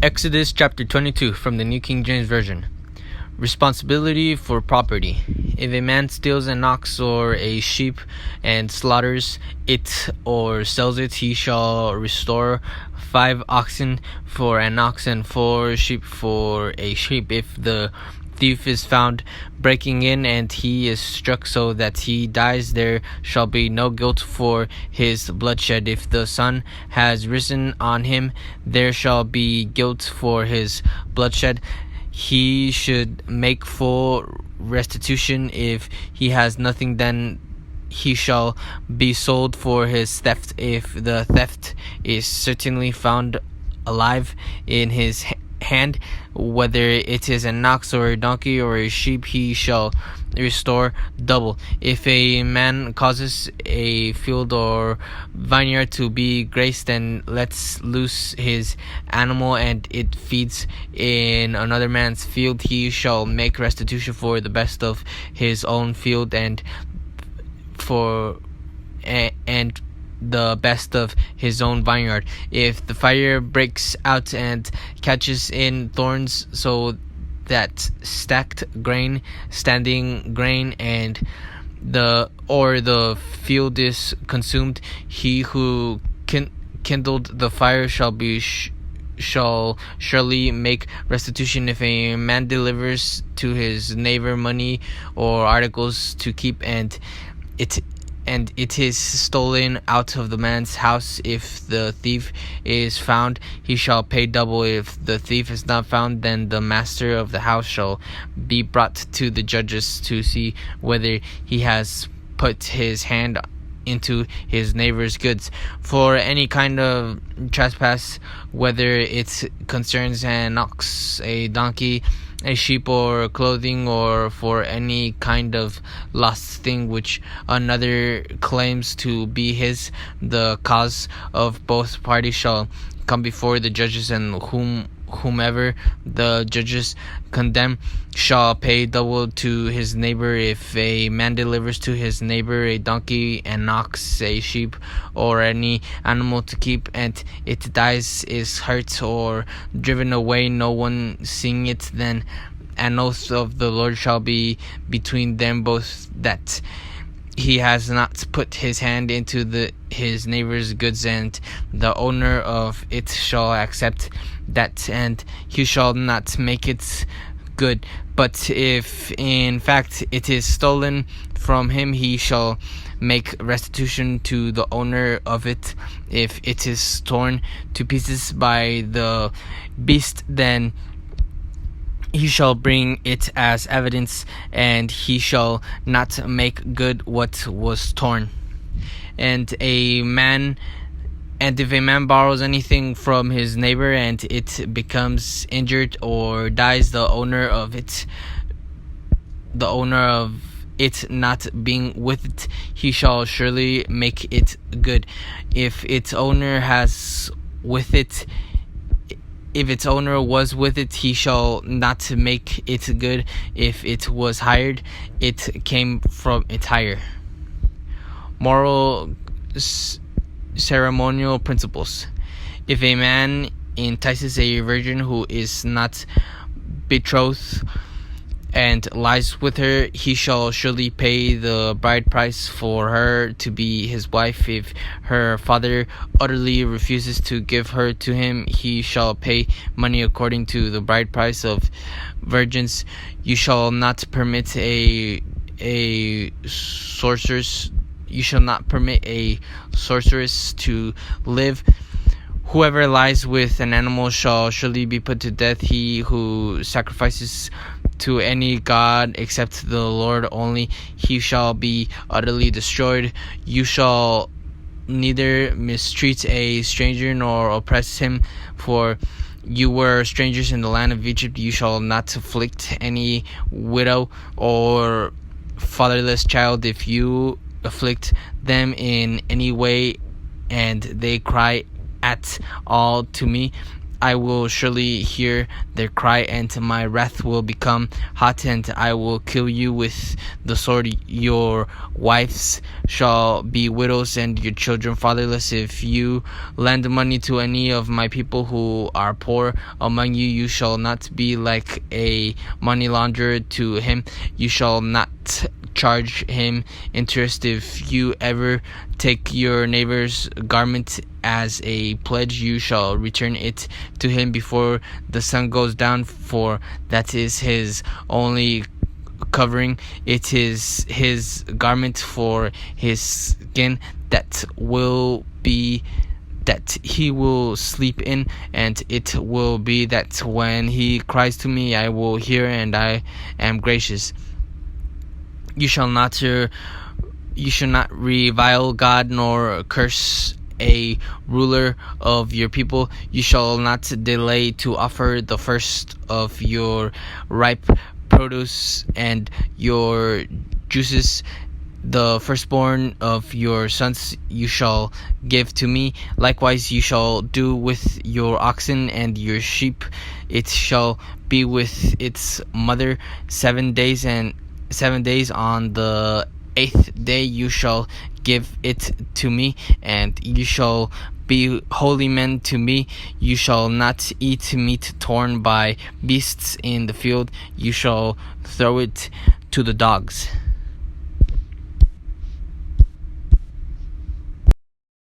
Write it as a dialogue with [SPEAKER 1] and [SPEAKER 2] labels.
[SPEAKER 1] Exodus chapter 22 from the New King James Version. Responsibility for property. If a man steals an ox or a sheep and slaughters it or sells it, he shall restore 5 oxen for an ox and 4 sheep for a sheep. If the thief is found breaking in and he is struck so that he dies, there shall be no guilt for his bloodshed. If the sun has risen on him, there shall be guilt for his bloodshed. He should make full restitution. If he has nothing, then he shall be sold for his theft. If the theft is certainly found alive in his hand, whether it is an ox or a donkey or a sheep, he shall restore double. If a man causes a field or vineyard to be grazed and lets loose his animal and it feeds in another man's field, he shall make restitution for the best of his own field and the best of his own vineyard. If the fire breaks out and catches in thorns, so that standing grain and the field is consumed, he who kindled the fire shall surely make restitution. If a man delivers to his neighbor money or articles to keep, and it is stolen out of the man's house, if the thief is found, he shall pay double. If the thief is not found, then the master of the house shall be brought to the judges to see whether he has put his hand into his neighbor's goods. For any kind of trespass, whether it concerns an ox, a donkey, a sheep, or clothing, or for any kind of lost thing which another claims to be his, the cause of both parties shall come before the judges, and whomever the judges condemn shall pay double to his neighbor. If a man delivers to his neighbor a donkey, an ox, a sheep, or any animal to keep, and it dies, is hurt, or driven away, no one seeing it, then an oath of the Lord shall be between them both, that he has not put his hand into his neighbor's goods, and the owner of it shall accept that, and he shall not make it good. But if in fact it is stolen from him, he shall make restitution to the owner of it. If it is torn to pieces by the beast, then he shall bring it as evidence, and he shall not make good what was torn. And if a man borrows anything from his neighbor and it becomes injured or dies, the owner of it not being with it, he shall surely make it good. If its owner was with it, he shall not make it good. If it was hired, it came from its hire. Moral ceremonial principles. If a man entices a virgin who is not betrothed and lies with her, he shall surely pay the bride price for her to be his wife. If her father utterly refuses to give her to him, he shall pay money according to the bride price of virgins. You shall not permit a sorceress to live. Whoever lies with an animal shall surely be put to death. He who sacrifices to any god except the Lord only, he shall be utterly destroyed. You shall neither mistreat a stranger nor oppress him, for you were strangers in the land of Egypt. You shall not afflict any widow or fatherless child. If you afflict them in any way and they cry at all to me, I will surely hear their cry, and my wrath will become hot, and I will kill you with the sword. Your wives shall be widows, and your children fatherless. If you lend money to any of my people who are poor among you, you shall not be like a money launderer to him. You shall not charge him interest. If you ever take your neighbor's garment as a pledge, you shall return it to him before the sun goes down, for that is his only covering. It is his garment for his skin that he will sleep in, and it will be that when he cries to me, I will hear, and I am gracious. You shall not revile God, nor curse a ruler of your people. You shall not delay to offer the first of your ripe produce and your juices. The firstborn of your sons you shall give to me. Likewise you shall do with your oxen and your sheep. It shall be with its mother 7 days, and 7 days. On the 8th day you shall give it to me, and you shall be holy men to me. You shall not eat meat torn by beasts in the field. You shall throw it to the dogs.